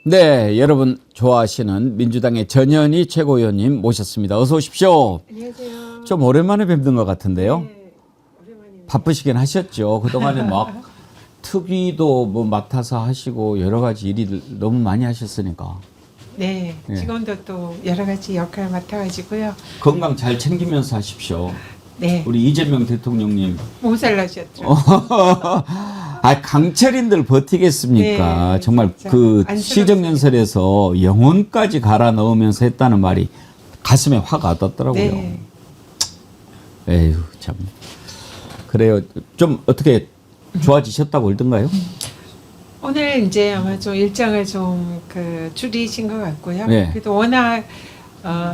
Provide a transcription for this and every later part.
네, 여러분 좋아하시는 민주당의 전현희 최고위원님 모셨습니다. 어서 오십시오. 안녕하세요. 좀 오랜만에 뵙는 것 같은데요. 네, 오랜만입니다. 바쁘시긴 하셨죠. 그동안에 막 특위도 뭐 맡아서 하시고 여러 가지 일이 너무 많이 하셨으니까. 네, 네. 지금도 또 여러 가지 역할 맡아가지고요. 건강 잘 챙기면서 하십시오. 네, 우리 이재명 대통령님. 몸살 나셨죠. 아, 강철인들 버티겠습니까? 네, 정말 진짜 그 안쓰럽습니다. 시정연설에서 영혼까지 갈아 넣으면서 했다는 말이 가슴에 확 와닿더라고요. 네, 에휴, 참. 그래요. 좀 어떻게 좋아지셨다고 그러던가요? 오늘 이제 아마 좀 일정을 좀 줄이신 것 같고요. 네. 그래도 워낙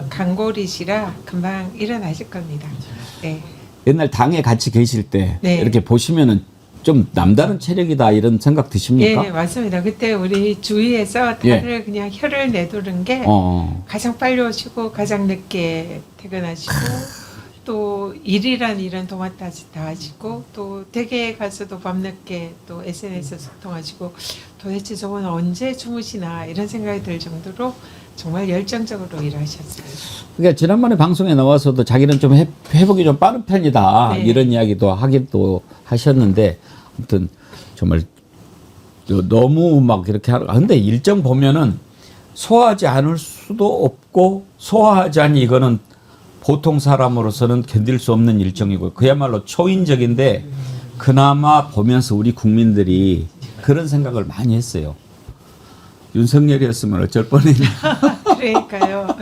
강골이시라 금방 일어나실 겁니다. 네, 옛날 당에 같이 계실 때 네. 이렇게 보시면은 좀 남다른 체력이다 이런 생각 드십니까? 네, 맞습니다. 그때 우리 주위에서 다들 그냥 혀를 내두른 게 가장 빨리 오시고 가장 늦게 퇴근하시고 또 일이란 일은 도맡아 다 하시고 또 댁에 가서도 밤늦게 또 SNS 소통하시고 도대체 저분 언제 주무시나 이런 생각이 들 정도로 정말 열정적으로 일하셨어요. 그러니까 지난번에 방송에 나와서도 자기는 좀 회복이 좀 빠른 편이다 네. 이런 이야기도 하기도 하셨는데 아무튼 정말 너무 막 이렇게 하는 근데 일정 보면은 소화하지 않을 수도 없고 소화하지 않니 이거는 보통 사람으로서는 견딜 수 없는 일정이고 그야말로 초인적인데 그나마 보면서 우리 국민들이 그런 생각을 많이 했어요. 윤석열이었으면 어쩔 뻔했냐. 그러니까요.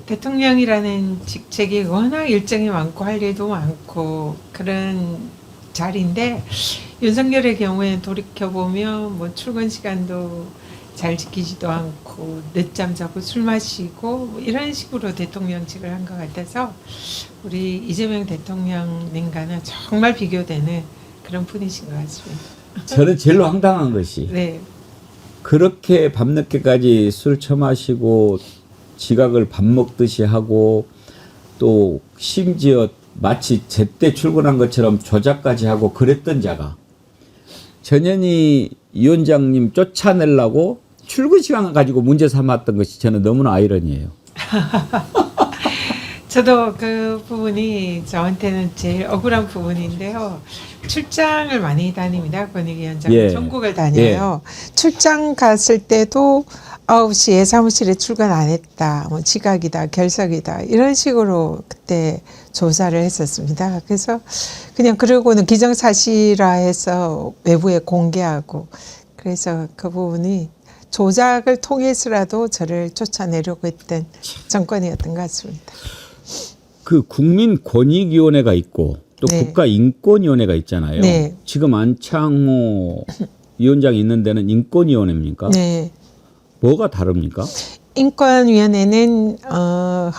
대통령이라는 직책이 워낙 일정이 많고 할 일도 많고 그런 자리인데 윤석열의 경우에는 돌이켜보면 뭐 출근 시간도 잘 지키지도 않고 늦잠 자고 술 마시고 뭐 이런 식으로 대통령직을 한 것 같아서 우리 이재명 대통령님과는 정말 비교되는 그런 분이신 것 같습니다. 저는 제일 황당한 것이 네, 그렇게 밤늦게까지 술 처마시고 지각을 밥 먹듯이 하고 또 심지어 마치 제때 출근한 것처럼 조작까지 하고 그랬던 자가 전현희 위원장님 쫓아내려고 출근 시간 가지고 문제 삼았던 것이 저는 너무나 아이러니해요. 저도 그 부분이 저한테는 제일 억울한 부분인데요. 출장을 많이 다닙니다. 권익위원장 예. 전국을 다녀요. 출장 갔을 때도 9시에 사무실에 출근 안 했다. 뭐 지각이다, 결석이다. 이런 식으로 그때 조사를 했었습니다. 그래서 그냥 그러고는 기정사실화 해서 외부에 공개하고 그래서 그 부분이 조작을 통해서라도 저를 쫓아내려고 했던 정권이었던 것 같습니다. 그 국민권익위원회가 있고 또 네. 국가인권위원회가 있잖아요. 네. 지금 안창호 위원장이 있는 데는 인권위원회입니까? 네. 뭐가 다릅니까? 인권위원회는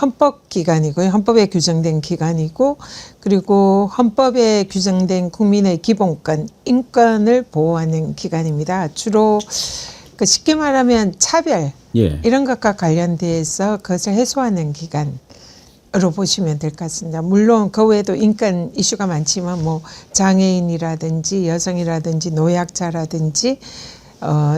헌법기관이고요. 헌법에 규정된 기관이고 그리고 헌법에 규정된 국민의 기본권, 인권을 보호하는 기관입니다. 주로 그 쉽게 말하면 차별 예. 이런 것과 관련돼서 그것을 해소하는 기관으로 보시면 될 것 같습니다. 물론 그 외에도 인권 이슈가 많지만 뭐 장애인이라든지 여성이라든지 노약자라든지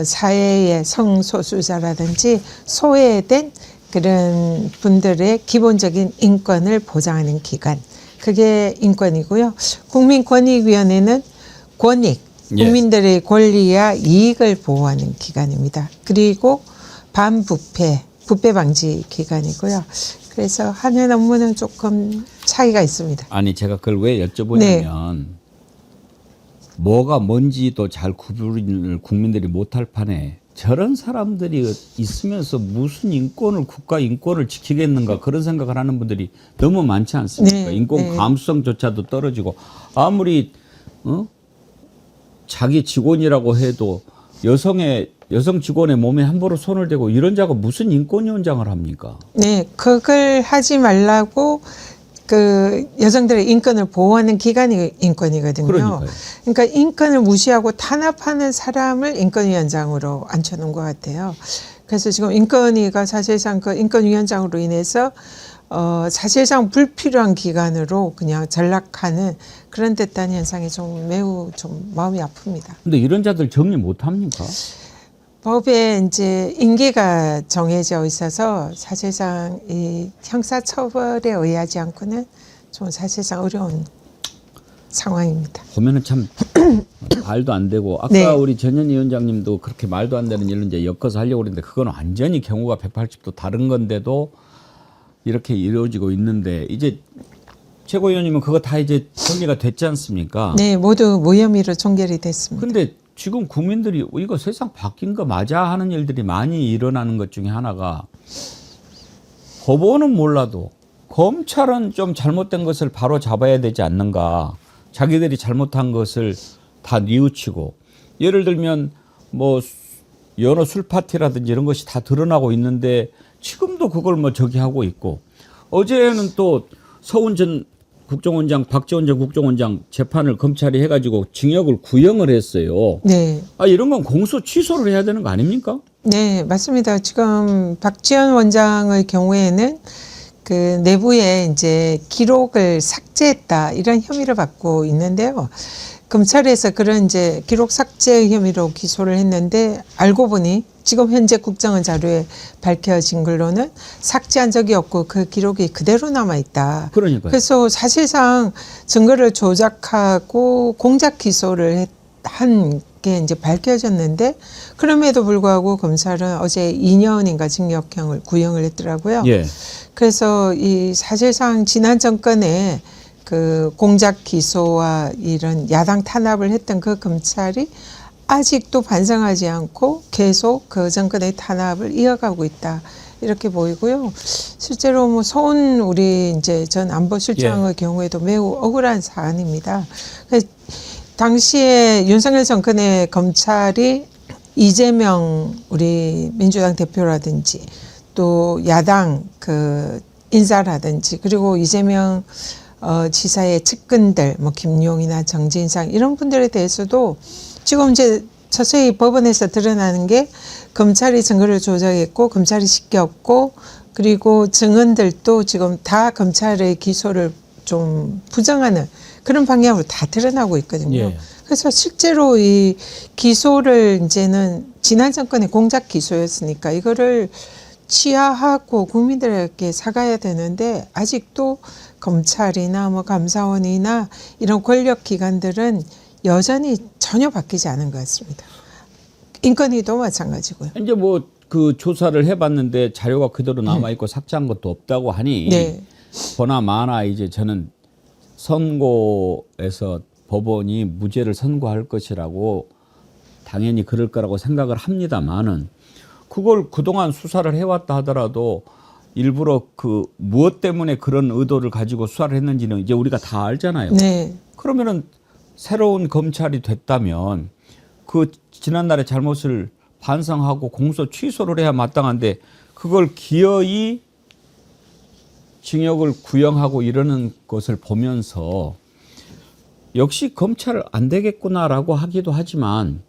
사회의 성소수자라든지 소외된 그런 분들의 기본적인 인권을 보장하는 기관. 그게 인권이고요. 국민권익위원회는 권익, 국민들의 권리와 이익을 보호하는 기관입니다. 그리고 반부패, 부패 방지 기관이고요. 그래서 하는 업무는 조금 차이가 있습니다. 아니 제가 그걸 왜 여쭤보냐면 뭐가 뭔지도 잘 구분을 국민들이 못할 판에 저런 사람들이 있으면서 무슨 인권을 국가 인권을 지키겠는가 그런 생각을 하는 분들이 너무 많지 않습니까? 네, 인권 네. 감수성조차도 떨어지고 아무리 자기 직원이라고 해도 여성 직원의 몸에 함부로 손을 대고 이런 자가 무슨 인권위원장을 합니까? 네, 그걸 하지 말라고 그 여성들의 인권을 보호하는 기관이 인권이거든요. 그러니까요. 그러니까 인권을 무시하고 탄압하는 사람을 인권위원장으로 앉혀놓은 것 같아요. 그래서 지금 인권위가 사실상 그 인권위원장으로 인해서 사실상 불필요한 기관으로 그냥 전락하는 그런 듯한 현상이 좀 매우 좀 마음이 아픕니다. 근데 이런 자들 정리 못 합니까? 법에 이제 임기가 정해져 있어서 사실상 이 형사처벌에 의하지 않고는 좀 사실상 어려운 상황입니다. 보면은 참 말도 안 되고 아까 네. 우리 전현 위원장님도 그렇게 말도 안 되는 일을 이제 엮어서 하려고 그랬는데 그건 완전히 경우가 180도 다른 건데도 이렇게 이루어지고 있는데 이제 최고위원님은 그거 다 이제 정리가 됐지 않습니까? 네, 모두 무혐의로 종결이 됐습니다. 근데 지금 국민들이 이거 세상 바뀐 거 맞아 하는 일들이 많이 일어나는 것 중에 하나가 법원은 몰라도 검찰은 좀 잘못된 것을 바로 잡아야 되지 않는가. 자기들이 잘못한 것을 다 뉘우치고 예를 들면 뭐 연어 술 파티라든지 이런 것이 다 드러나고 있는데 지금도 그걸 뭐 저기 하고 있고 어제는 또 서훈 전 국정원장, 박지원 전 국정원장 재판을 검찰이 해가지고 징역을 구형을 했어요. 네. 아, 이런 건 공소 취소를 해야 되는 거 아닙니까? 네, 맞습니다. 지금 박지원 원장의 경우에는 그 내부에 이제 기록을 삭제했다 이런 혐의를 받고 있는데요. 검찰에서 그런 이제 기록 삭제 혐의로 기소를 했는데 알고 보니 지금 현재 국정원 자료에 밝혀진 걸로는 삭제한 적이 없고 그 기록이 그대로 남아 있다. 그러니까요. 그래서 사실상 증거를 조작하고 공작 기소를 한 게 이제 밝혀졌는데 그럼에도 불구하고 검찰은 어제 2년인가 징역형을 구형을 했더라고요. 예. 그래서 이 사실상 지난 정권에 그 공작 기소와 이런 야당 탄압을 했던 그 검찰이 아직도 반성하지 않고 계속 그 정권의 탄압을 이어가고 있다. 이렇게 보이고요. 실제로 뭐 서훈 우리 이제 전 안보실장의 경우에도 매우 억울한 사안입니다. 당시에 윤석열 정권의 검찰이 이재명 우리 민주당 대표라든지 또 야당 그 인사라든지 그리고 이재명 지사의 측근들 뭐 김용이나 정진상 이런 분들에 대해서도 지금 이제 서서히 법원에서 드러나는 게 검찰이 증거를 조작했고 검찰이 시켰고 그리고 증언들도 지금 다 검찰의 기소를 좀 부정하는 그런 방향으로 다 드러나고 있거든요. 예. 그래서 실제로 이 기소를 이제는 지난 정권의 공작 기소였으니까 이거를 취하하고 국민들에게 사과해야 되는데 아직도 검찰이나 뭐 감사원이나 이런 권력 기관들은 여전히 전혀 바뀌지 않은 것 같습니다. 인권위도 마찬가지고요. 이제 뭐 그 조사를 해봤는데 자료가 그대로 남아있고 삭제한 것도 없다고 하니 네. 보나마나 이제 저는 선고에서 법원이 무죄를 선고할 것이라고 당연히 그럴 거라고 생각을 합니다만은 그걸 그동안 수사를 해왔다 하더라도 일부러 그 무엇 때문에 그런 의도를 가지고 수사를 했는지는 이제 우리가 다 알잖아요. 네. 그러면은 새로운 검찰이 됐다면 그 지난날의 잘못을 반성하고 공소 취소를 해야 마땅한데 그걸 기어이 징역을 구형하고 이러는 것을 보면서 역시 검찰 안 되겠구나라고 하기도 하지만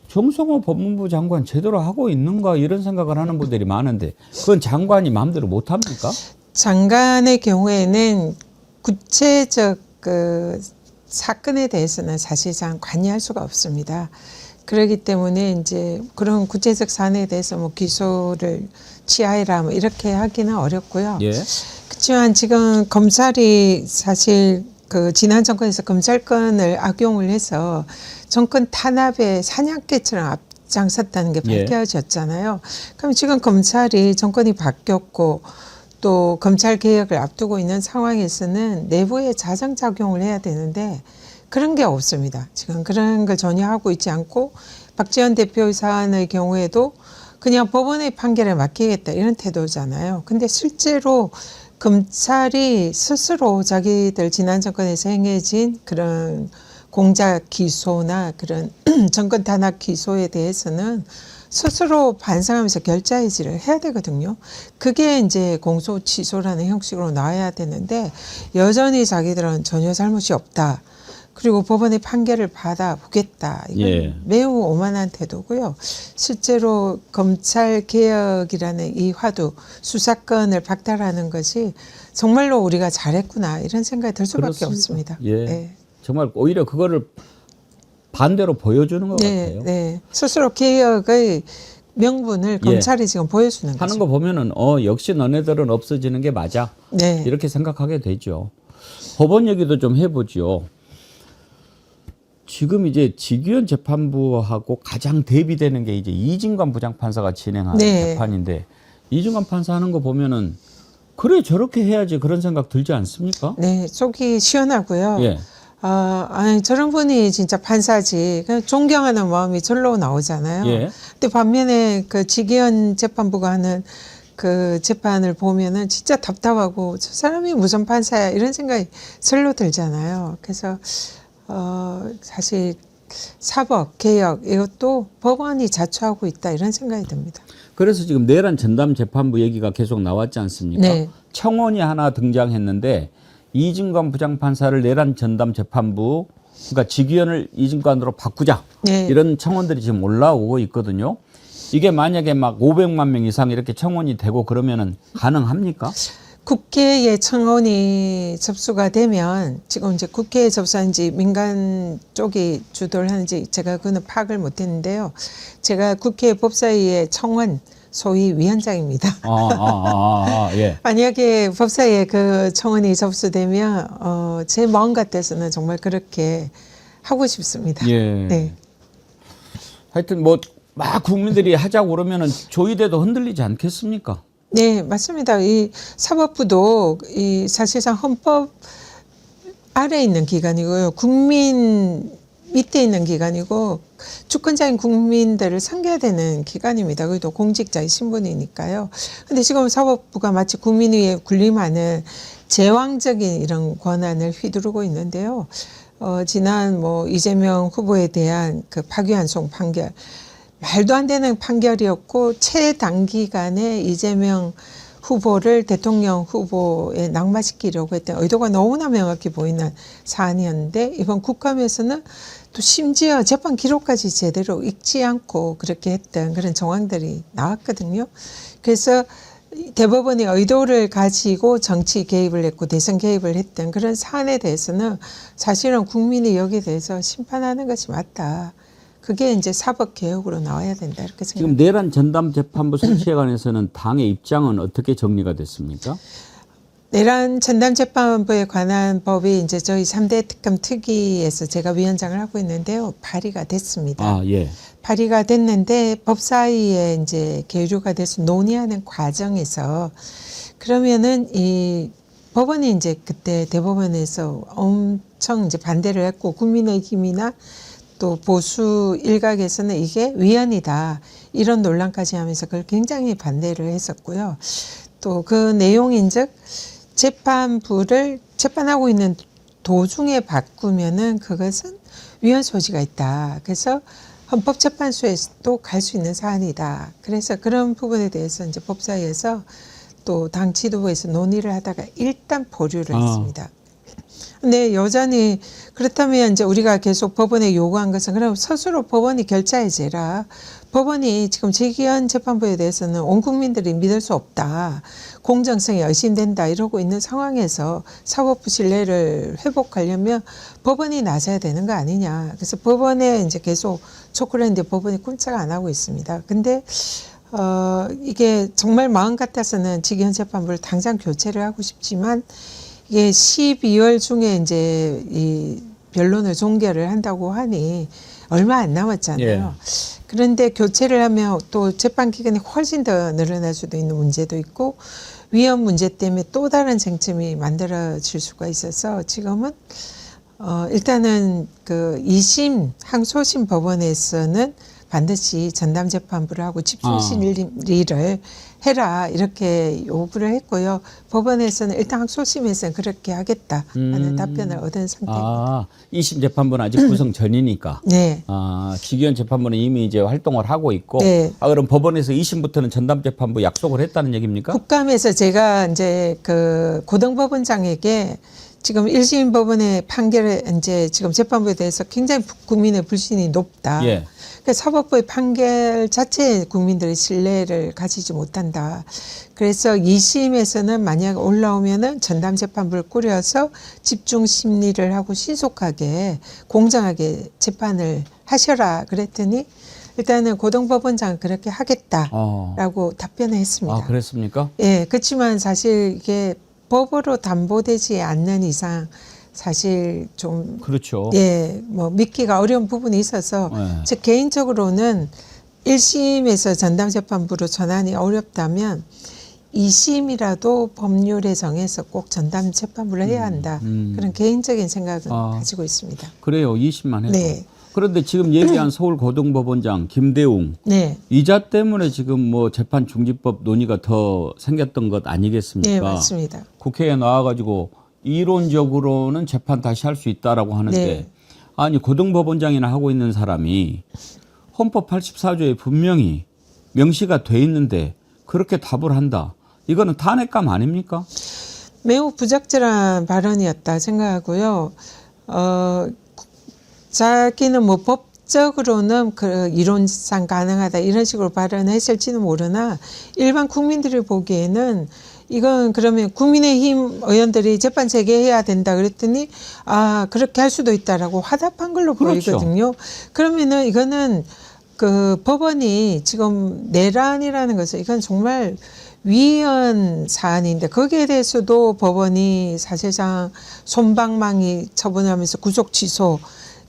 정성호 법무부 장관 제대로 하고 있는가 이런 생각을 하는 분들이 많은데 그건 장관이 마음대로 못합니까? 장관의 경우에는 구체적 그 사건에 대해서는 사실상 관여할 수가 없습니다. 그렇기 때문에 이제 그런 구체적 사안에 대해서 뭐 기소를 취하해라 뭐 이렇게 하기는 어렵고요. 예. 그렇지만 지금 검찰이 사실 그 지난 정권에서 검찰권을 악용을 해서 정권 탄압의 사냥개처럼 앞장섰다는 게 예. 밝혀졌잖아요. 그럼 지금 검찰이 정권이 바뀌었고 또 검찰 개혁을 앞두고 있는 상황에서는 내부에 자정작용을 해야 되는데 그런 게 없습니다. 지금 그런 걸 전혀 하고 있지 않고 박지원 대표 사안의 경우에도 그냥 법원의 판결에 맡기겠다 이런 태도잖아요. 근데 실제로 검찰이 스스로 자기들 지난 정권에서 행해진 그런 공작 기소나 그런 정권 탄압 기소에 대해서는 스스로 반성하면서 결자해지를 해야 되거든요. 그게 이제 공소 취소라는 형식으로 나와야 되는데 여전히 자기들은 전혀 잘못이 없다. 그리고 법원의 판결을 받아보겠다. 이건 예. 매우 오만한 태도고요. 실제로 검찰 개혁이라는 이 화두, 수사권을 박탈하는 것이 정말로 우리가 잘했구나 이런 생각이 들 수밖에 그렇습니다. 없습니다. 예. 네. 정말 오히려 그거를 반대로 보여주는 것 네, 같아요. 네. 스스로 개혁의 명분을 검찰이 지금 보여주는 하는 거죠. 거 보면은 역시 너네들은 없어지는 게 맞아. 네. 이렇게 생각하게 되죠. 법원 얘기도 좀 해보죠. 지금 이제 직위원 재판부하고 가장 대비되는 게 이제 이진관 부장판사가 진행하는 네. 재판인데 이진관 판사 하는 거 보면은 그래 저렇게 해야지 그런 생각 들지 않습니까? 네, 속이 시원하고요. 예. 아니, 저런 분이 진짜 판사지. 그냥 존경하는 마음이 절로 나오잖아요. 예. 근데 반면에 그 지기현 재판부가 하는 그 재판을 보면은 진짜 답답하고 저 사람이 무슨 판사야 이런 생각이 절로 들잖아요. 그래서 사실 사법 개혁 이것도 법원이 자초하고 있다 이런 생각이 듭니다. 그래서 지금 내란 전담 재판부 얘기가 계속 나왔지 않습니까? 네. 청원이 하나 등장했는데 이진관 부장판사를 내란 전담 재판부 그러니까 직위원을 이진관으로 바꾸자 네. 이런 청원들이 지금 올라오고 있거든요. 이게 만약에 막 500만 명 이상 이렇게 청원이 되고 그러면은 가능합니까? 국회에 청원이 접수가 되면 지금 이제 국회에 접수한지 민간 쪽이 주도를 하는지 제가 그거는 파악을 못했는데요. 제가 국회 법사위의 청원 소위 위원장입니다. 예. 만약에 법사위에 그 청원이 접수되면 제 마음 같아서는 정말 그렇게 하고 싶습니다. 예. 네. 하여튼 뭐 막 국민들이 하자고 그러면은 조의대도 흔들리지 않겠습니까? 네, 맞습니다. 이 사법부도 이 사실상 헌법 아래에 있는 기관이고요. 국민 밑에 있는 기관이고 주권자인 국민들을 상대해야 되는 기관입니다. 그래도 공직자의 신분이니까요. 근데 지금 사법부가 마치 국민위에 군림하는 제왕적인 이런 권한을 휘두르고 있는데요. 지난 뭐 이재명 후보에 대한 그 파기환송 판결 말도 안 되는 판결이었고 최단기간에 이재명 후보를 대통령 후보에 낙마시키려고 했던 의도가 너무나 명확히 보이는 사안이었는데 이번 국감에서는 또 심지어 재판 기록까지 제대로 읽지 않고 그렇게 했던 그런 정황들이 나왔거든요. 그래서 대법원이 의도를 가지고 정치 개입을 했고 대선 개입을 했던 그런 사안에 대해서는 사실은 국민이 여기에 대해서 심판하는 것이 맞다. 그게 이제 사법 개혁으로 나와야 된다 이렇게 생각합니다. 지금 내란 전담 재판부 설치에 관해서는 당의 입장은 어떻게 정리가 됐습니까? 내란 전담재판부에 관한 법이 이제 저희 3대 특검 특위에서 제가 위원장을 하고 있는데요. 발의가 됐습니다. 예. 발의가 됐는데 법사위에 이제 계류가 돼서 논의하는 과정에서 그러면은 이 법원이 이제 그때 대법원에서 엄청 이제 반대를 했고 국민의힘이나 또 보수 일각에서는 이게 위헌이다 이런 논란까지 하면서 그걸 굉장히 반대를 했었고요. 또 그 내용인즉 재판부를 재판하고 있는 도중에 바꾸면은 그것은 위헌 소지가 있다. 그래서 헌법재판소에서도 갈 수 있는 사안이다. 그래서 그런 부분에 대해서 이제 법사위에서 또 당 지도부에서 논의를 하다가 일단 보류를 했습니다. 근데 여전히 그렇다면 이제 우리가 계속 법원에 요구한 것은 그럼 스스로 법원이 결자해제라. 법원이 지금 지기현 재판부에 대해서는 온 국민들이 믿을 수 없다. 공정성이 의심된다 이러고 있는 상황에서 사법부 신뢰를 회복하려면 법원이 나서야 되는 거 아니냐. 그래서 법원에 이제 계속 촉구를 했는데 법원이 꼼짝 안 하고 있습니다. 근데 이게 정말 마음 같아서는 지기현 재판부를 당장 교체를 하고 싶지만 이게 12월 중에 이제 이 변론을 종결을 한다고 하니 얼마 안 남았잖아요. 예. 그런데 교체를 하면 또 재판 기간이 훨씬 더 늘어날 수도 있는 문제도 있고 위헌 문제 때문에 또 다른 쟁점이 만들어질 수가 있어서 지금은 일단은 그 2심 항소심 법원에서는 반드시 전담재판부를 하고 집중심리를 해라 이렇게 요구를 했고요. 법원에서는 일단 항소심에서는 그렇게 하겠다 하는 답변을 얻은 상태입니다. 2심 재판부는 아직 구성 전이니까. 네. 직위원 재판부는 이미 이제 활동을 하고 있고. 네. 그럼 법원에서 2심부터는 전담 재판부 약속을 했다는 얘기입니까? 국감에서 제가 이제 그 고등법원장에게 지금 1심 법원의 판결에 이제 지금 재판부에 대해서 굉장히 국민의 불신이 높다. 예. 그러니까 사법부의 판결 자체에 국민들의 신뢰를 가지지 못한다. 그래서 2심에서는 만약 올라오면은 전담 재판부를 꾸려서 집중 심리를 하고 신속하게 공정하게 재판을 하셔라 그랬더니 일단은 고등법원장은 그렇게 하겠다라고 답변을 했습니다. 아, 그랬습니까? 예, 그렇지만 사실 이게 법으로 담보되지 않는 이상 사실 좀 그렇죠. 예, 뭐 믿기가 어려운 부분이 있어서 네. 제 개인적으로는 1심에서 전담재판부로 전환이 어렵다면 2심이라도 법률에 정해서 꼭 전담재판부를 해야 한다. 그런 개인적인 생각은 가지고 있습니다. 그래요. 20만 해도. 네. 그런데 지금 얘기한 서울고등법원장 김대웅 네. 이자 때문에 지금 뭐 재판 중지법 논의가 더 생겼던 것 아니겠습니까? 네, 맞습니다. 국회에 나와가지고 이론적으로는 재판 다시 할 수 있다라고 하는데 네. 아니 고등법원장이나 하고 있는 사람이 헌법 84조에 분명히 명시가 돼 있는데 그렇게 답을 한다. 이거는 탄핵감 아닙니까? 매우 부적절한 발언이었다 생각하고요. 자기는 뭐 법적으로는 그 이론상 가능하다 이런 식으로 발언했을지는 모르나 일반 국민들이 보기에는 이건 그러면 국민의힘 의원들이 재판 재개해야 된다 그랬더니 아 그렇게 할 수도 있다라고 화답한 걸로 그렇죠. 보이거든요. 그러면은 이거는 그 법원이 지금 내란이라는 것은 이건 정말 위헌 사안인데 거기에 대해서도 법원이 사실상 솜방망이 처분하면서 구속 취소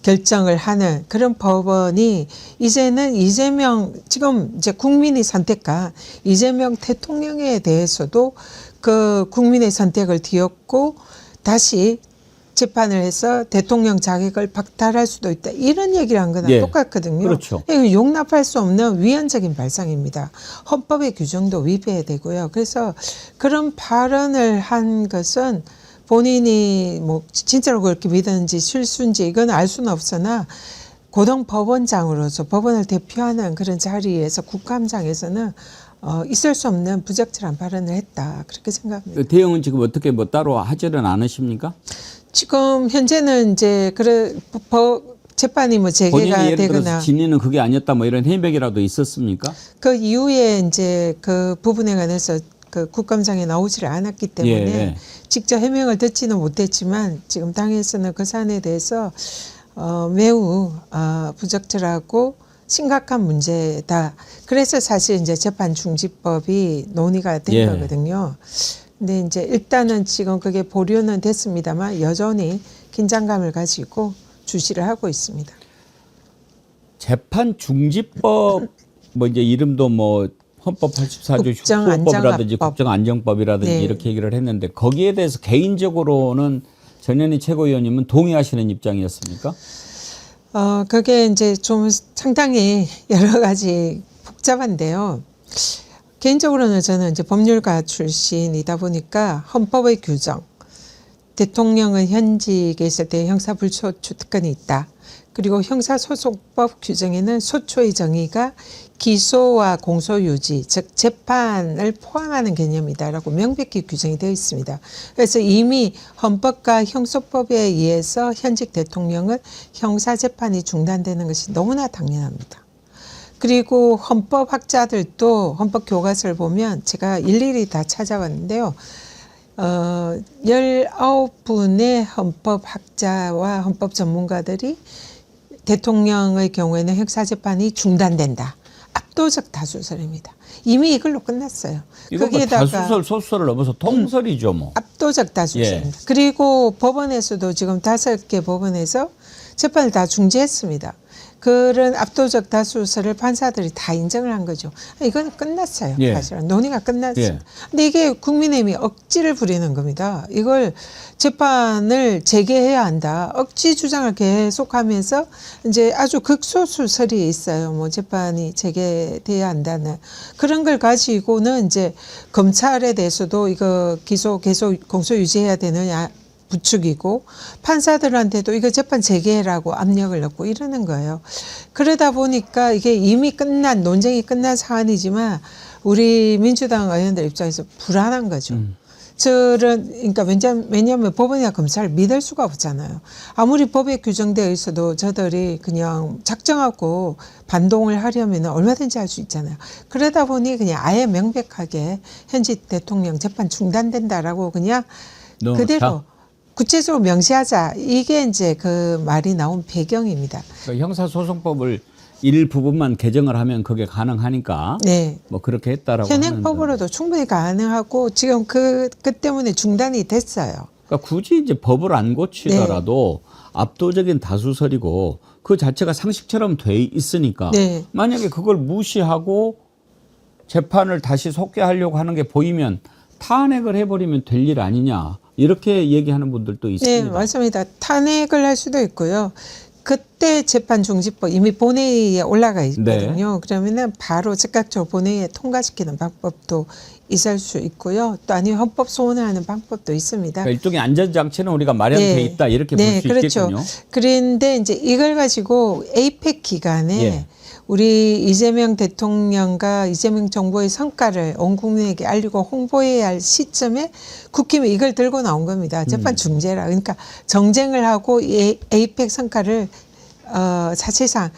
결정을 하는 그런 법원이 이제는 이재명 지금 이제 국민이 선택한 이재명 대통령에 대해서도 그 국민의 선택을 뒤엎고 다시 재판을 해서 대통령 자격을 박탈할 수도 있다. 이런 얘기를 한 거나 예. 똑같거든요. 그렇죠. 이거 용납할 수 없는 위헌적인 발상입니다. 헌법의 규정도 위배되고요. 그래서 그런 발언을 한 것은 본인이 뭐 진짜로 그렇게 믿었는지 실수인지 이건 알 수는 없으나 고등법원장으로서 법원을 대표하는 그런 자리에서 국감장에서는 있을 수 없는 부적절한 발언을 했다. 그렇게 생각합니다. 대응은 지금 어떻게 뭐 따로 하지는 않으십니까? 지금 현재는 이제 재판이 뭐 본인이 재개가 예를 들어서 되거나 진위는 그게 아니었다 뭐 이런 해명이라도 있었습니까? 그 이후에 이제 그 부분에 관해서 그 국감장에 나오지를 않았기 때문에 예. 직접 해명을 듣지는 못했지만 지금 당에서는 그 사안에 대해서 매우 부적절하고 심각한 문제다. 그래서 사실 이제 재판 중지법이 논의가 된 예. 거거든요. 근데 이제 일단은 지금 그게 보류는 됐습니다만 여전히 긴장감을 가지고 주시를 하고 있습니다. 재판 중지법 뭐 이제 이름도 뭐 헌법 84조 형법이라든지 국정안정법이라든지 네. 이렇게 얘기를 했는데 거기에 대해서 개인적으로는 전현희 최고위원님은 동의하시는 입장이었습니까? 그게 이제 좀 상당히 여러 가지 복잡한데요. 개인적으로는 저는 이제 법률가 출신이다 보니까 헌법의 규정, 대통령은 현직에 있을 때 형사불소추 특권이 있다. 그리고 형사소송법 규정에는 소초의 정의가 기소와 공소유지, 즉 재판을 포함하는 개념이다라고 명백히 규정이 되어 있습니다. 그래서 이미 헌법과 형소법에 의해서 현직 대통령은 형사재판이 중단되는 것이 너무나 당연합니다. 그리고 헌법학자들도 헌법 교과서를 보면 제가 일일이 다 찾아봤는데요. 19분의 헌법학자와 헌법 전문가들이 대통령의 경우에는 형사재판이 중단된다. 압도적 다수설입니다. 이미 이걸로 끝났어요. 이건 뭐 다수설, 소수설을 넘어서 통설이죠, 뭐. 압도적 다수설입니다. 예. 그리고 법원에서도 지금 5개 법원에서 재판을 다 중지했습니다. 그런 압도적 다수설을 판사들이 다 인정을 한 거죠. 이건 끝났어요. 예. 사실은 논의가 끝났어요. 예. 근데 이게 국민의힘이 억지를 부리는 겁니다. 이걸 재판을 재개해야 한다. 억지 주장을 계속하면서 이제 아주 극소수설이 있어요. 뭐 재판이 재개돼야 한다는 그런 걸 가지고는 이제 검찰에 대해서도 이거 기소 계속 공소 유지해야 되느냐. 부추기고 판사들한테도 이거 재판 재개라고 압력을 넣고 이러는 거예요. 그러다 보니까 이게 이미 끝난 논쟁이 끝난 사안이지만 우리 민주당 의원들 입장에서 불안한 거죠. 그러니까 왜냐하면 법원이나 검사를 믿을 수가 없잖아요. 아무리 법에 규정되어 있어도 저들이 그냥 작정하고 반동을 하려면 얼마든지 할 수 있잖아요. 그러다 보니 그냥 아예 명백하게 현직 대통령 재판 중단된다라고 그냥 넣어놓자? 그대로 구체적으로 명시하자. 이게 이제 그 말이 나온 배경입니다. 그러니까 형사소송법을 일부분만 개정을 하면 그게 가능하니까 네. 뭐 그렇게 했다라고 현행법으로도 충분히 가능하고 지금 그 때문에 중단이 됐어요. 그러니까 굳이 이제 법을 안 고치더라도 압도적인 다수설이고 그 자체가 상식처럼 돼 있으니까 네. 만약에 그걸 무시하고 재판을 다시 속개하려고 하는 게 보이면 탄핵을 해버리면 될 일 아니냐 이렇게 얘기하는 분들도 있습니다. 네, 맞습니다. 탄핵을 할 수도 있고요. 그때 재판중지법 이미 본회의에 올라가 있거든요. 그러면은 바로 즉각적으로 본회의에 통과시키는 방법도 있을 수 있고요. 또 아니면 헌법 소원을 하는 방법도 있습니다. 그러니까 일종의 안전장치는 우리가 마련돼 있다 이렇게 볼 수 그렇죠. 있겠군요. 그런데 이제 이걸 가지고 에이펙 기간에 우리 이재명 대통령과 이재명 정부의 성과를 온 국민에게 알리고 홍보해야 할 시점에 국힘이 이걸 들고 나온 겁니다. 재판 중재라. 그러니까 정쟁을 하고 이 에이펙 성과를 사실상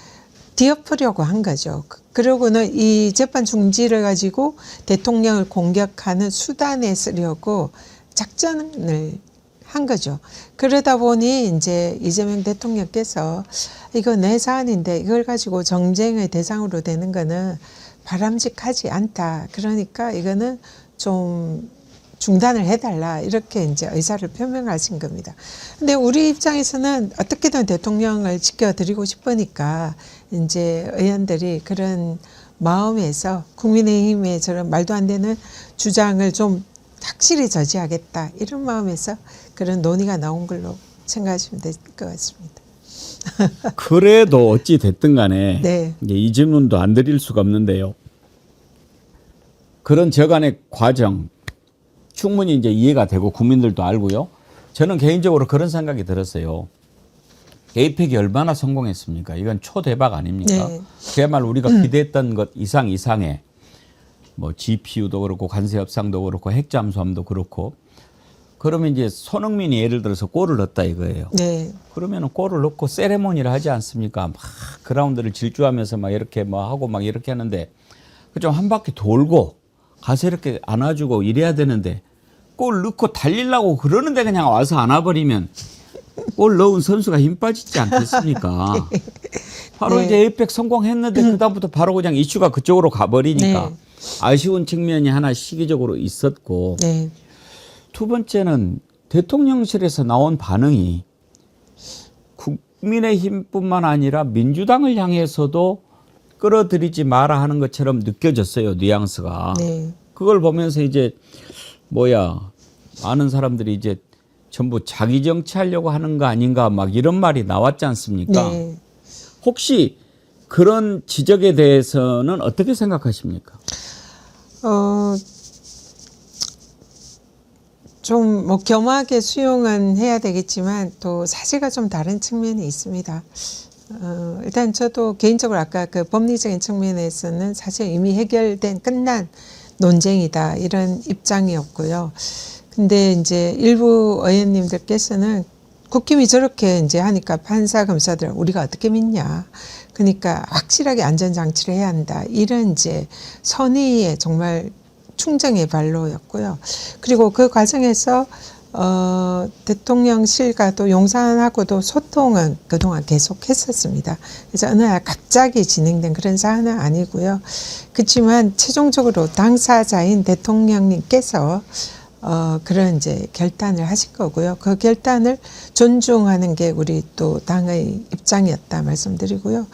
뒤엎으려고 한 거죠. 그러고는 이 재판 중지를 가지고 대통령을 공격하는 수단에 쓰려고 작전을 한 거죠. 그러다 보니 이제 이재명 대통령께서 이거 내 사안인데 이걸 가지고 정쟁의 대상으로 되는 거는 바람직하지 않다. 그러니까 이거는 좀 중단을 해달라. 이렇게 이제 의사를 표명하신 겁니다. 근데 우리 입장에서는 어떻게든 대통령을 지켜드리고 싶으니까 이제 의원들이 그런 마음에서 국민의힘의 저런 말도 안 되는 주장을 좀 확실히 저지하겠다. 이런 마음에서 그런 논의가 나온 걸로 생각하시면 될 것 같습니다. 그래도 어찌 됐든 간에 네. 이제 이 질문도 안 드릴 수가 없는데요. 그런 저간의 과정 충분히 이제 이해가 되고 국민들도 알고요. 저는 개인적으로 그런 생각이 들었어요. 에이펙이 얼마나 성공했습니까? 이건 초대박 아닙니까? 네. 그야말로 우리가 기대했던 것 이상의 뭐 GPU도 그렇고 관세 협상도 그렇고 핵 잠수함도 그렇고 그러면 이제 손흥민이 예를 들어서 골을 넣었다 이거예요. 네. 그러면 골을 넣고 세레모니를 하지 않습니까? 막 그라운드를 질주하면서 막 이렇게 뭐 하고 막 이렇게 하는데 좀 한 바퀴 돌고 가서 이렇게 안아주고 이래야 되는데 골 넣고 달리려고 그러는데 그냥 와서 안아버리면 골 넣은 선수가 힘 빠지지 않겠습니까? 바로 네. 이제 에이펙 성공했는데 그다음부터 바로 그냥 이슈가 그쪽으로 가버리니까 네. 아쉬운 측면이 하나 시기적으로 있었고 네. 두 번째는 대통령실에서 나온 반응이 국민의힘뿐만 아니라 민주당을 향해서도 끌어들이지 마라 하는 것처럼 느껴졌어요. 뉘앙스가. 네. 그걸 보면서 이제 많은 사람들이 이제 전부 자기 정치하려고 하는 거 아닌가 막 이런 말이 나왔지 않습니까? 네. 혹시 그런 지적에 대해서는 어떻게 생각하십니까? 좀 뭐 겸하게 수용은 해야 되겠지만 또 사실과 좀 다른 측면이 있습니다. 일단 저도 개인적으로 아까 그 법리적인 측면에서는 사실 이미 해결된 끝난 논쟁이다 이런 입장이었고요. 근데 이제 일부 의원님들께서는 국힘이 저렇게 이제 하니까 판사 검사들 우리가 어떻게 믿냐. 그러니까 확실하게 안전장치를 해야 한다. 이런 이제 선의의 정말 충정의 발로였고요. 그리고 그 과정에서 대통령실과도 용산하고도 소통은 그동안 계속 했었습니다. 그래서 어느 날 갑자기 진행된 그런 사안은 아니고요. 그렇지만 최종적으로 당사자인 대통령님께서 그런 이제 결단을 하실 거고요. 그 결단을 존중하는 게 우리 또 당의 입장이었다 말씀드리고요.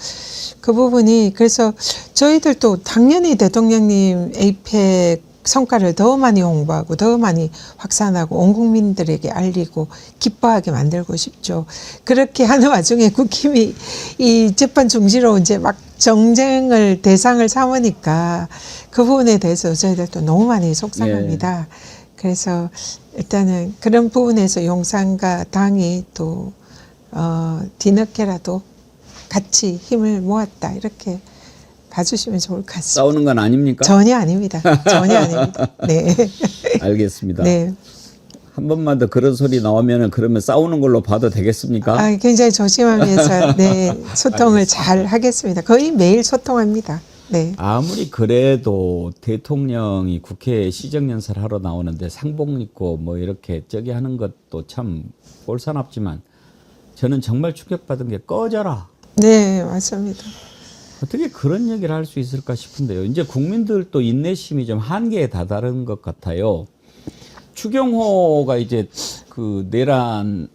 그 부분이 그래서 저희들도 당연히 대통령님 에이펙 성과를 더 많이 홍보하고 더 많이 확산하고 온 국민들에게 알리고 기뻐하게 만들고 싶죠. 그렇게 하는 와중에 국힘이 이 재판 중지로 이제 막 정쟁을 대상을 삼으니까 그 부분에 대해서 저희들도 너무 많이 속상합니다. 그래서 일단은 그런 부분에서 용산과 당이 또 뒤늦게라도 같이 힘을 모았다 이렇게 봐주시면 좋을 것 같습니다. 싸우는 건 아닙니까? 전혀 아닙니다. 전혀 아닙니다. 네. 알겠습니다. 네. 한 번만 더 그런 소리 나오면은 그러면 싸우는 걸로 봐도 되겠습니까? 아, 굉장히 조심하면서 네, 소통을 잘 하겠습니다. 거의 매일 소통합니다. 네. 아무리 그래도 대통령이 국회에 시정연설 하러 나오는데 상복 입고 뭐 이렇게 저기 하는 것도 참 꼴사납지만 저는 정말 충격받은 게 꺼져라. 네, 맞습니다. 어떻게 그런 얘기를 할 수 있을까 싶은데요. 이제 국민들도 인내심이 좀 한계에 다다른 것 같아요. 추경호가 이제 그 내란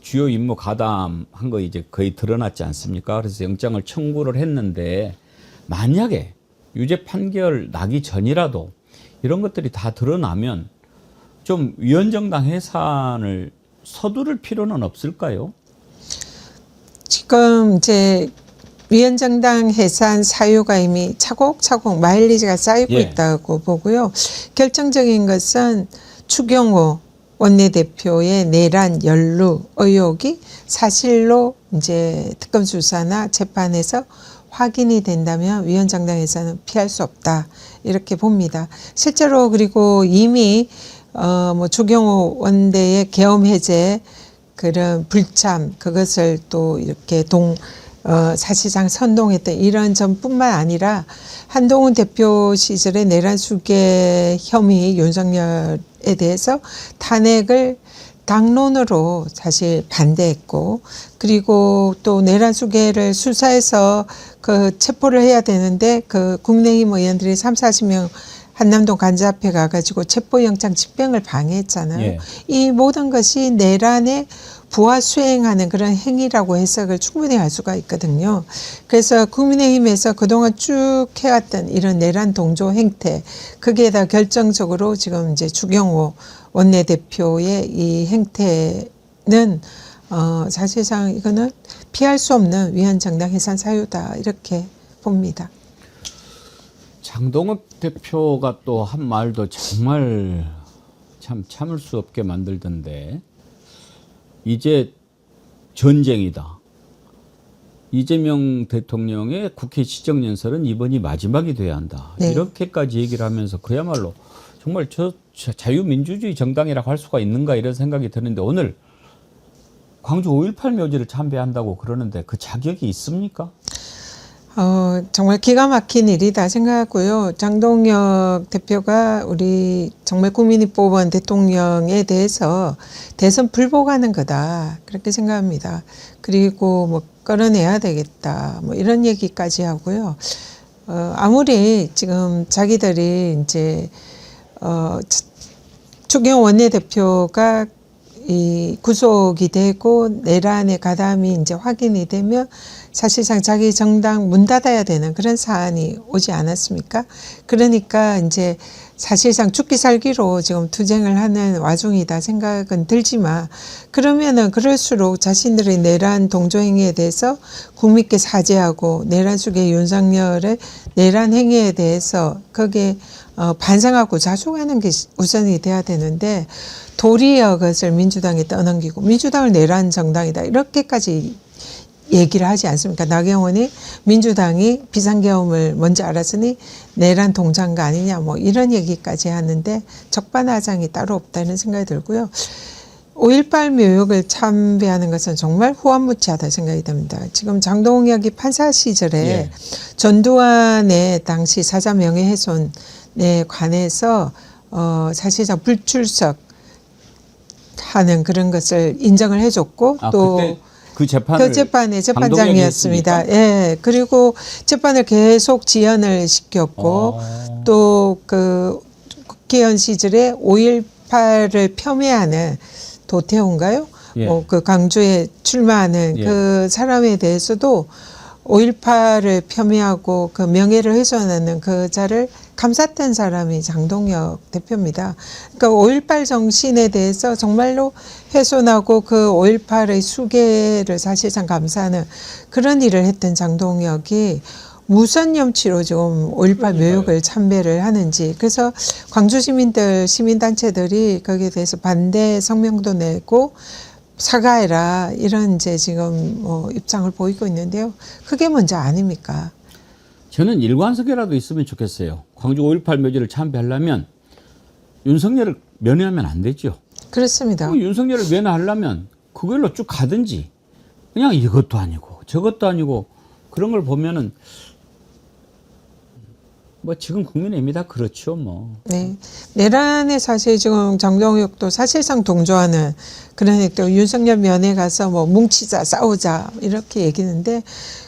주요 임무 가담한 거 이제 거의 드러났지 않습니까? 그래서 영장을 청구를 했는데 만약에 유죄 판결 나기 전이라도 이런 것들이 다 드러나면 좀 위헌정당 해산을 서두를 필요는 없을까요? 지금 이제 위헌정당 해산 사유가 이미 차곡차곡 마일리지가 쌓이고 예. 있다고 보고요. 결정적인 것은 추경호 원내대표의 내란 연루 의혹이 사실로 이제 특검 수사나 재판에서 확인이 된다면 위헌정당 해산은 피할 수 없다 이렇게 봅니다. 실제로 그리고 이미 뭐 추경호 원내의 계엄 해제 그런 불참 그것을 또 이렇게 사실상 선동했던 이런 점뿐만 아니라 한동훈 대표 시절의 내란 수계 혐의 윤석열에 대해서 탄핵을 당론으로 사실 반대했고 그리고 또 내란 수계를 수사해서 그 체포를 해야 되는데 그 국민의힘 의원들이 30-40명 한남동 관저 앞에 가가지고 체포영장 집행을 방해했잖아요. 예. 이 모든 것이 내란의 부하 수행하는 그런 행위라고 해석을 충분히 할 수가 있거든요. 그래서 국민의힘에서 그동안 쭉 해왔던 이런 내란 동조 행태, 그게 다 결정적으로 지금 이제 추경호 원내대표의 이 행태는 사실상 이거는 피할 수 없는 위헌정당 해산 사유다 이렇게 봅니다. 장동혁 대표가 또 한 말도 정말 참 참을 수 없게 만들던데 이제 전쟁이다. 이재명 대통령의 국회 시정연설은 이번이 마지막이 돼야 한다. 네. 이렇게까지 얘기를 하면서 그야말로 정말 저 자유민주주의 정당이라고 할 수가 있는가 이런 생각이 드는데 오늘 광주 5.18 묘지를 참배한다고 그러는데 그 자격이 있습니까? 정말 기가 막힌 일이다 생각하고요. 장동혁 대표가 우리 정말 국민이 뽑은 대통령에 대해서 대선 불복하는 거다. 그렇게 생각합니다. 그리고 뭐 끌어내야 되겠다. 뭐 이런 얘기까지 하고요. 아무리 지금 자기들이 이제, 추경호 원내대표가 이 구속이 되고 내란의 가담이 이제 확인이 되면 사실상 자기 정당 문 닫아야 되는 그런 사안이 오지 않았습니까? 그러니까 이제 사실상 죽기 살기로 지금 투쟁을 하는 와중이다 생각은 들지만 그러면은 그럴수록 자신들의 내란 동조 행위에 대해서 국민께 사죄하고 내란 수계 윤석열의 내란 행위에 대해서 거기에 반성하고 자숙하는 게 우선이 돼야 되는데 도리어 그것을 민주당에 떠넘기고 민주당을 내란 정당이다 이렇게까지 얘기를 하지 않습니까? 나경원이 민주당이 비상계엄을 먼저 알았으니 내란 동장가 아니냐 뭐 이런 얘기까지 하는데 적반하장이 따로 없다는 생각이 들고요. 5.18 묘역을 참배하는 것은 정말 후한무치하다 생각이 듭니다. 지금 장동혁이 판사 시절에 예. 전두환의 당시 사자 명예훼손에 관해서 사실상 불출석 하는 그런 것을 인정을 해줬고 또 그때 그 재판을 재판의 재판장이었습니다. 예. 그리고 재판을 계속 지연을 시켰고 또 그 국회의원 시절에 5.18을 폄훼하는 도태우인가요? 예. 그 광주에 출마하는 예. 그 사람에 대해서도 5.18을 폄훼하고 그 명예를 훼손하는 그 자를 감쌌던 사람이 장동혁 대표입니다. 그러니까 5.18 정신에 대해서 정말로 훼손하고 그 5.18의 수계를 사실상 감싸는 그런 일을 했던 장동혁이 무슨 염치로 지금 5.18 묘역을 참배를 하는지. 그래서 광주 시민들, 시민단체들이 거기에 대해서 반대 성명도 내고 사과해라 이런 이제 지금 입장을 보이고 있는데요. 그게 먼저 아닙니까? 저는 일관성이라도 있으면 좋겠어요. 광주 5.18 묘지를 참배하려면 윤석열을 면회하면 안 되죠. 그렇습니다. 윤석열을 면회하려면 그걸로 쭉 가든지 그냥 이것도 아니고 저것도 아니고 그런 걸 보면은 뭐 지금 국민의힘이 다 그렇죠 뭐. 네. 내란에 사실 지금 정동욱도 사실상 동조하는 그런 행동, 윤석열 면회 가서 뭐 뭉치자, 싸우자 이렇게 얘기하는데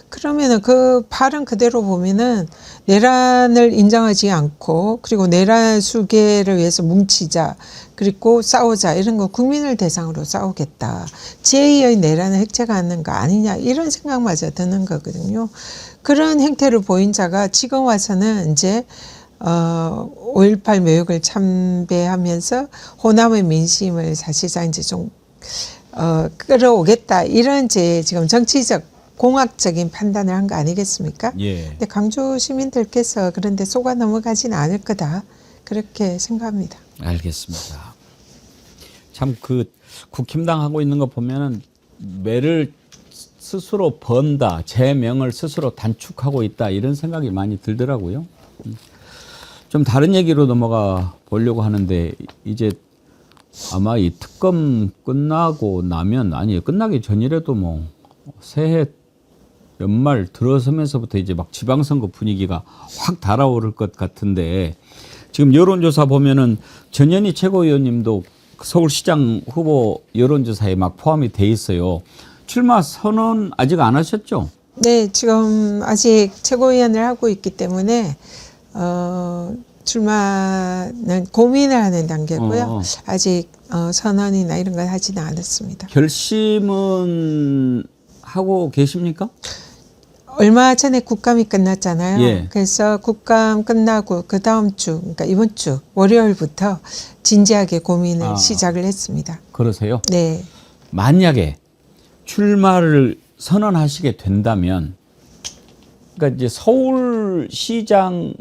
그러면은 그 발언 그대로 보면은 내란을 인정하지 않고 그리고 내란 수계를 위해서 뭉치자 그리고 싸우자 이런 거 국민을 대상으로 싸우겠다. 제2의 내란을 핵체가하는 거 아니냐 이런 생각마저 드는 거거든요. 그런 행태를 보인 자가 지금 와서는 이제 5.18 묘역을 참배하면서 호남의 민심을 사실상 이제 좀 끌어오겠다 이런 이제 지금 정치적 공학적인 판단을 한 거 아니겠습니까? 예. 근데 광주 시민들께서 그런데 속아 넘어가지는 않을 거다 그렇게 생각합니다. 알겠습니다. 참 그 국힘당 하고 있는 거 보면은 매를 스스로 번다, 제 명을 스스로 단축하고 있다 이런 생각이 많이 들더라고요. 좀 다른 얘기로 넘어가 보려고 하는데 이제 아마 이 특검 끝나고 나면 아니 끝나기 전이라도 뭐 새해 연말 들어서면서부터 이제 막 지방선거 분위기가 확 달아오를 것 같은데 지금 여론조사 보면은 전현희 최고위원님도 서울시장 후보 여론조사에 막 포함이 돼 있어요. 출마 선언 아직 안 하셨죠? 네, 지금 아직 최고위원을 하고 있기 때문에 출마는 고민을 하는 단계고요. 아직 선언이나 이런 걸 하지는 않았습니다. 결심은 하고 계십니까? 얼마 전에 국감이 끝났잖아요. 예. 그래서 국감 끝나고 그 다음 주, 그러니까 이번 주 월요일부터 진지하게 고민을 시작을 했습니다. 그러세요? 네. 만약에 출마를 선언하시게 된다면, 그러니까 이제 서울시장이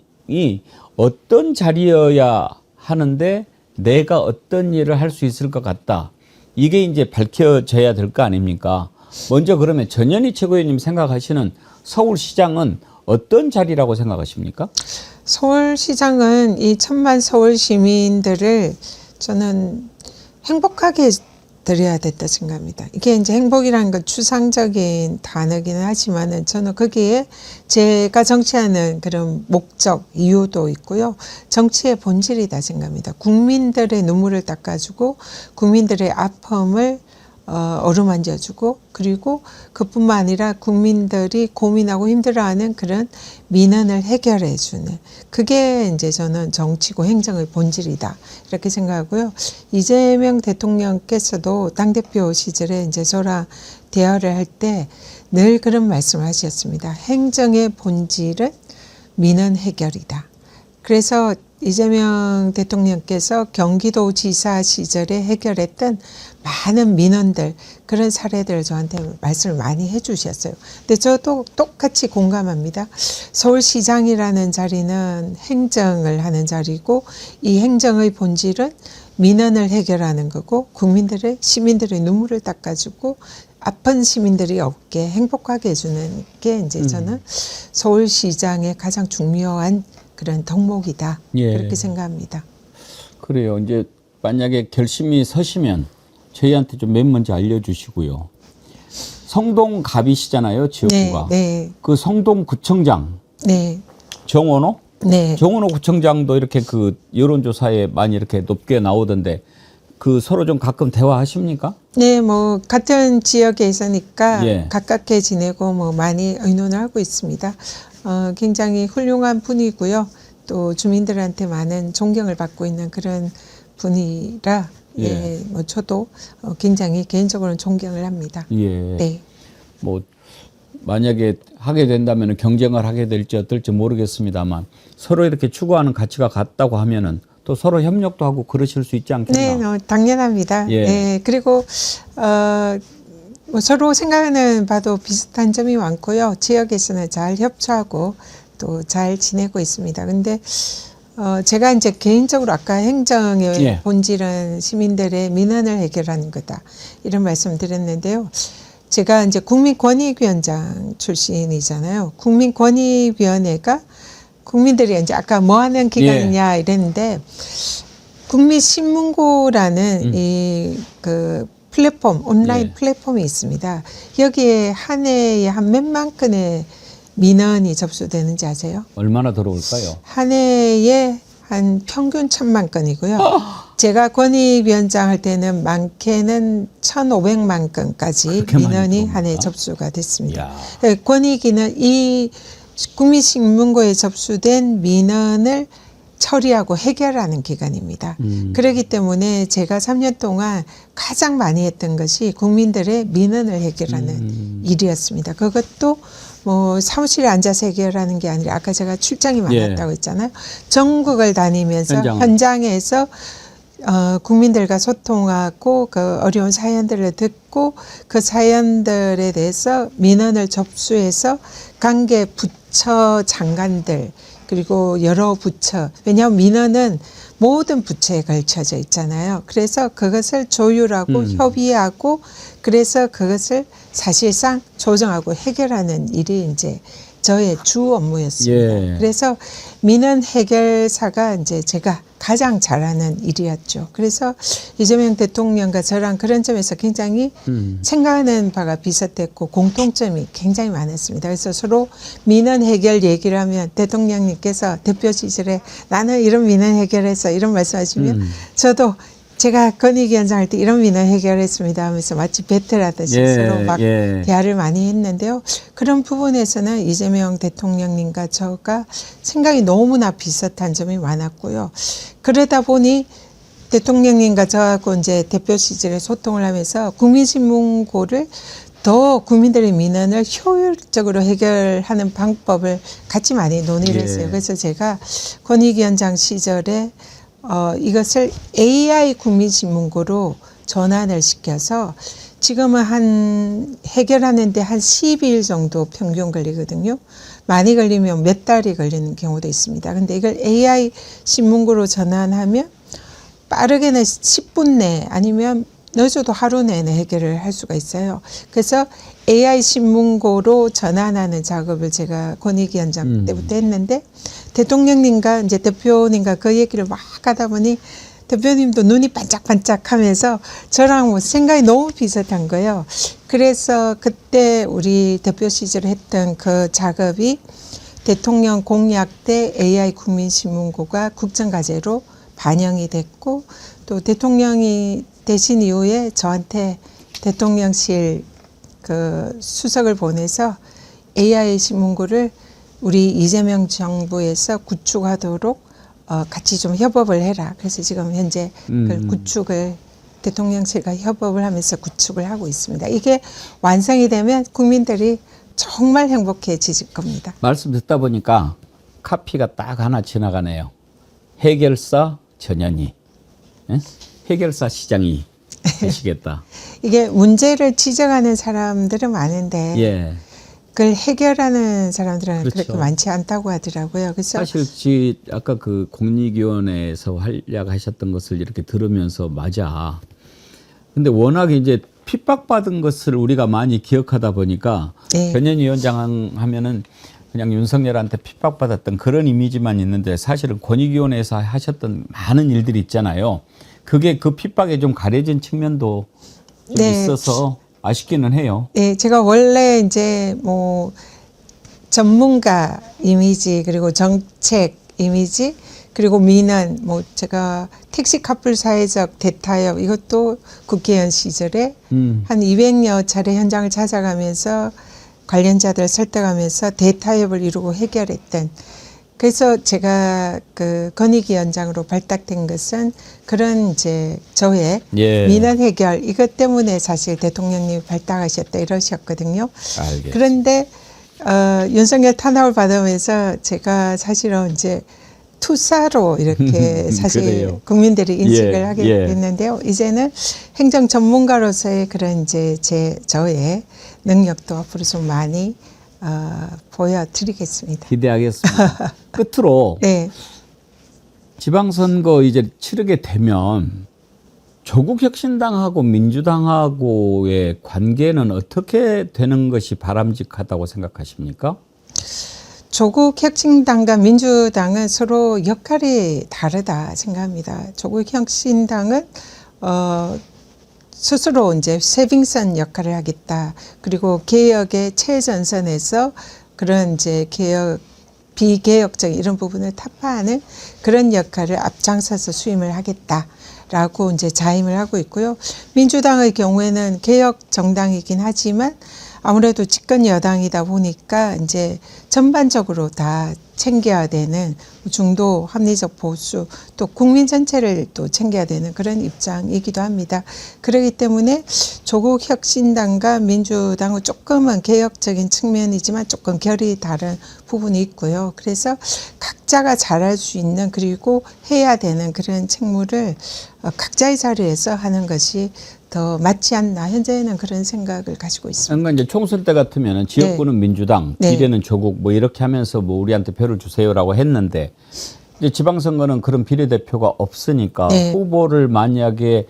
어떤 자리여야 하는데 내가 어떤 일을 할 수 있을 것 같다. 이게 이제 밝혀져야 될 거 아닙니까? 먼저 그러면 전현희 최고위원님 생각하시는 서울시장은 어떤 자리라고 생각하십니까? 서울시장은 이 1,000만 서울 시민들을 저는 행복하게 드려야 됐다 생각합니다. 이게 이제 행복이라는 건 추상적인 단어기는 하지만은 저는 거기에 제가 정치하는 그런 목적, 이유도 있고요. 정치의 본질이다 생각합니다. 국민들의 눈물을 닦아주고 국민들의 아픔을 어루만져주고 그리고 그뿐만 아니라 국민들이 고민하고 힘들어하는 그런 민원을 해결해주는 그게 이제 저는 정치고 행정의 본질이다 이렇게 생각하고요. 이재명 대통령께서도 당대표 시절에 이제 저랑 대화를 할 때 늘 그런 말씀을 하셨습니다. 행정의 본질은 민원 해결이다. 그래서 이재명 대통령께서 경기도지사 시절에 해결했던 많은 민원들 그런 사례들을 저한테 말씀을 많이 해주셨어요. 근데 저도 똑같이 공감합니다. 서울시장이라는 자리는 행정을 하는 자리고 이 행정의 본질은 민원을 해결하는 거고 국민들의 시민들의 눈물을 닦아주고 아픈 시민들이 없게 행복하게 해주는 게 이제 저는 서울시장의 가장 중요한 그런 덕목이다. 예. 그렇게 생각합니다. 그래요. 이제 만약에 결심이 서시면 저희한테 좀 맨 먼저 알려주시고요. 성동갑이시잖아요, 지역구가. 네, 네. 그 성동구청장 네. 정원호? 네. 정원호 구청장도 이렇게 그 여론조사에 많이 이렇게 높게 나오던데 그 서로 좀 가끔 대화하십니까? 네, 뭐 같은 지역에 있으니까 예. 가깝게 지내고 뭐 많이 의논을 하고 있습니다. 굉장히 훌륭한 분이고요. 또 주민들한테 많은 존경을 받고 있는 그런 분이라 예, 뭐 저도 굉장히 개인적으로는 존경을 합니다. 예. 네. 뭐 만약에 하게 된다면 경쟁을 하게 될지 어떨지 모르겠습니다만 서로 이렇게 추구하는 가치가 같다고 하면은 또 서로 협력도 하고 그러실 수 있지 않겠나? 네, 당연합니다. 예. 네, 그리고 뭐 서로 생각하는 바도 비슷한 점이 많고요. 지역에서는 잘 협조하고 또 잘 지내고 있습니다. 근데 제가 이제 개인적으로 아까 행정의 예. 본질은 시민들의 민원을 해결하는 거다 이런 말씀 드렸는데요. 제가 이제 국민권익위원장 출신이잖아요. 국민권익위원회가 국민들이 이제 아까 뭐 하는 기관이냐 이랬는데 국민신문고라는 이 그 플랫폼, 온라인 예. 플랫폼이 있습니다. 여기에 한 해에 한 몇만 건의 민원이 접수되는지 아세요? 얼마나 들어올까요? 한 해에 한 평균 1,000만 건이고요. 제가 권익위원장 할 때는 많게는 1,500만 건까지 그렇게 많이 민원이 들어옵니까? 한 해 접수가 됐습니다. 이야. 네, 권익위는 이 국민신문고에 접수된 민원을 처리하고 해결하는 기관입니다. 그렇기 때문에 제가 3년 동안 가장 많이 했던 것이 국민들의 민원을 해결하는 일이었습니다. 그것도 뭐 사무실에 앉아서 해결하는 게 아니라 아까 제가 출장이 많았다고 했잖아요. 전국을 다니면서 현장에서 국민들과 소통하고 그 어려운 사연들을 듣고 그 사연들에 대해서 민원을 접수해서 관계 부처 장관들 그리고 여러 부처, 왜냐하면 민원은 모든 부처에 걸쳐져 있잖아요. 그래서 그것을 조율하고 협의하고 그래서 그것을 사실상 조정하고 해결하는 일이 이제 저의 주 업무였습니다. 예. 그래서 민원 해결사가 이제 제가 가장 잘하는 일이었죠. 그래서 이재명 대통령과 저랑 그런 점에서 굉장히 생각하는 바가 비슷했고 공통점이 굉장히 많았습니다. 그래서 서로 민원 해결 얘기를 하면 대통령님께서 대표 시절에 나는 이런 민원 해결해서 이런 말씀하시면 저도 제가 권익위원장 할 때 이런 민원 해결했습니다 하면서 마치 배틀하듯이 서로 막 대화를 많이 했는데요. 그런 부분에서는 이재명 대통령님과 저가 생각이 너무나 비슷한 점이 많았고요. 그러다 보니 대통령님과 저하고 이제 대표 시절에 소통을 하면서 국민신문고를 더 국민들의 민원을 효율적으로 해결하는 방법을 같이 많이 논의를 했어요. 그래서 제가 권익위원장 시절에 이것을 AI 국민신문고로 전환을 시켜서 지금은 한 해결하는데 한 12일 정도 평균 걸리거든요. 많이 걸리면 몇 달이 걸리는 경우도 있습니다. 근데 이걸 AI 신문고로 전환하면 빠르게는 10분 내 아니면 늦어도 하루 내내 해결을 할 수가 있어요. 그래서 AI 신문고로 전환하는 작업을 제가 권익위원장 때부터 했는데 대통령님과 이제 대표님과 그 얘기를 막 하다 보니 대표님도 눈이 반짝반짝 하면서 저랑 뭐 생각이 너무 비슷한 거예요. 그래서 그때 우리 대표 시절에 했던 그 작업이 대통령 공약 때 AI 국민신문고가 국정과제로 반영이 됐고 또 대통령이 되신 이후에 저한테 대통령실 그 수석을 보내서 AI 신문고를 우리 이재명 정부에서 구축하도록 같이 좀 협업을 해라. 그래서 지금 현재 그 구축을 대통령실과 협업을 하면서 구축을 하고 있습니다. 이게 완성이 되면 국민들이 정말 행복해지실 겁니다. 말씀 듣다 보니까 카피가 딱 하나 지나가네요. 해결사 전현희, 예? 해결사 시장이 되시겠다. 이게 문제를 지적하는 사람들은 많은데 예. 그걸 해결하는 사람들은 그렇죠. 그렇게 많지 않다고 하더라고요. 그래서 사실 아까 그 공익위원회에서 활약하셨던 것을 이렇게 들으면서 맞아. 근데 워낙 이제 핍박받은 것을 우리가 많이 기억하다 보니까 네. 전현희 위원장 하면은 그냥 윤석열한테 핍박받았던 그런 이미지만 있는데 사실은 권익위원회에서 하셨던 많은 일들이 있잖아요. 그게 그 핍박에 좀 가려진 측면도 좀 네. 있어서 아쉽기는 해요. 네, 제가 원래 이제 뭐 전문가 이미지 그리고 정책 이미지 그리고 민원 뭐 제가 택시 카풀 사회적 대타협 이것도 국회의원 시절에 한 200여 차례 현장을 찾아가면서 관련자들 설득하면서 대타협을 이루고 해결했던 그래서 제가 그 권익위원장으로 발탁된 것은 그런 이제 저의 예. 민원 해결 이것 때문에 사실 대통령님이 발탁하셨다 이러셨거든요. 알겠습니다. 그런데 윤석열 탄압을 받으면서 제가 사실은 이제 투사로 이렇게 사실 그래요. 국민들이 인식을 예, 하게 예. 됐는데요. 이제는 행정 전문가로서의 그런 이제 저의 능력도 앞으로 좀 많이 보여드리겠습니다. 기대하겠습니다. 끝으로 네. 지방선거 이제 치르게 되면 조국혁신당하고 민주당하고의 관계는 어떻게 되는 것이 바람직하다고 생각하십니까? 조국 혁신당과 민주당은 서로 역할이 다르다 생각합니다. 조국 혁신당은 스스로 이제 세빙선 역할을 하겠다. 그리고 개혁의 최전선에서 그런 이제 비개혁적 이런 부분을 타파하는 그런 역할을 앞장서서 수임을 하겠다라고 이제 자임을 하고 있고요. 민주당의 경우에는 개혁 정당이긴 하지만 아무래도 집권 여당이다 보니까 이제 전반적으로 다 챙겨야 되는 중도 합리적 보수 또 국민 전체를 또 챙겨야 되는 그런 입장이기도 합니다. 그렇기 때문에 조국 혁신당과 민주당은 조금은 개혁적인 측면이지만 조금 결이 다른 부분이 있고요. 그래서 각자가 잘할 수 있는 그리고 해야 되는 그런 책무를 각자의 자리에서 하는 것이 더 맞지 않나 현재는 그런 생각을 가지고 있습니다. 그러니까 이제 총선 때 같으면은 지역구는 민주당, 비례는 조국 뭐 이렇게 하면서 뭐 우리한테 표를 주세요라고 했는데 이제 지방선거는 그런 비례대표가 없으니까 후보를 만약에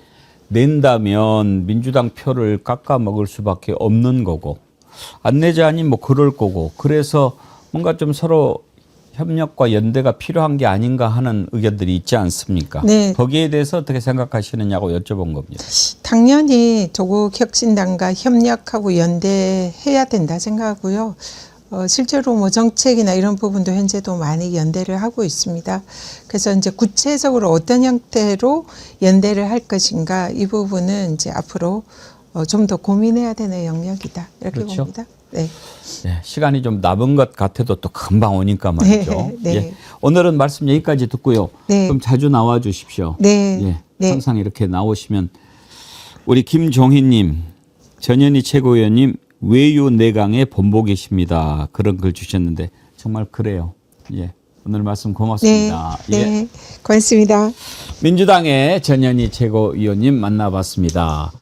낸다면 민주당 표를 깎아 먹을 수밖에 없는 거고 안 내자니 뭐 그럴 거고 그래서 뭔가 좀 서로 협력과 연대가 필요한 게 아닌가 하는 의견들이 있지 않습니까? 네. 거기에 대해서 어떻게 생각하시느냐고 여쭤본 겁니다. 당연히 조국 혁신당과 협력하고 연대해야 된다 생각하고요. 실제로 뭐 정책이나 이런 부분도 현재도 많이 연대를 하고 있습니다. 그래서 이제 구체적으로 어떤 형태로 연대를 할 것인가 이 부분은 이제 앞으로 좀 더 고민해야 되는 영역이다 이렇게 그렇죠. 봅니다. 네. 네, 시간이 좀 남은 것 같아도 또 금방 오니까 말이죠. 네. 예. 오늘은 말씀 여기까지 듣고요. 네. 좀 자주 나와 주십시오. 네. 예. 네. 항상 이렇게 나오시면 우리 김종희님, 전현희 최고위원님 외유 내강에 본보계십니다. 그런 글 주셨는데 정말 그래요. 예. 오늘 말씀 고맙습니다. 네. 예. 네. 고맙습니다. 민주당의 전현희 최고위원님 만나봤습니다.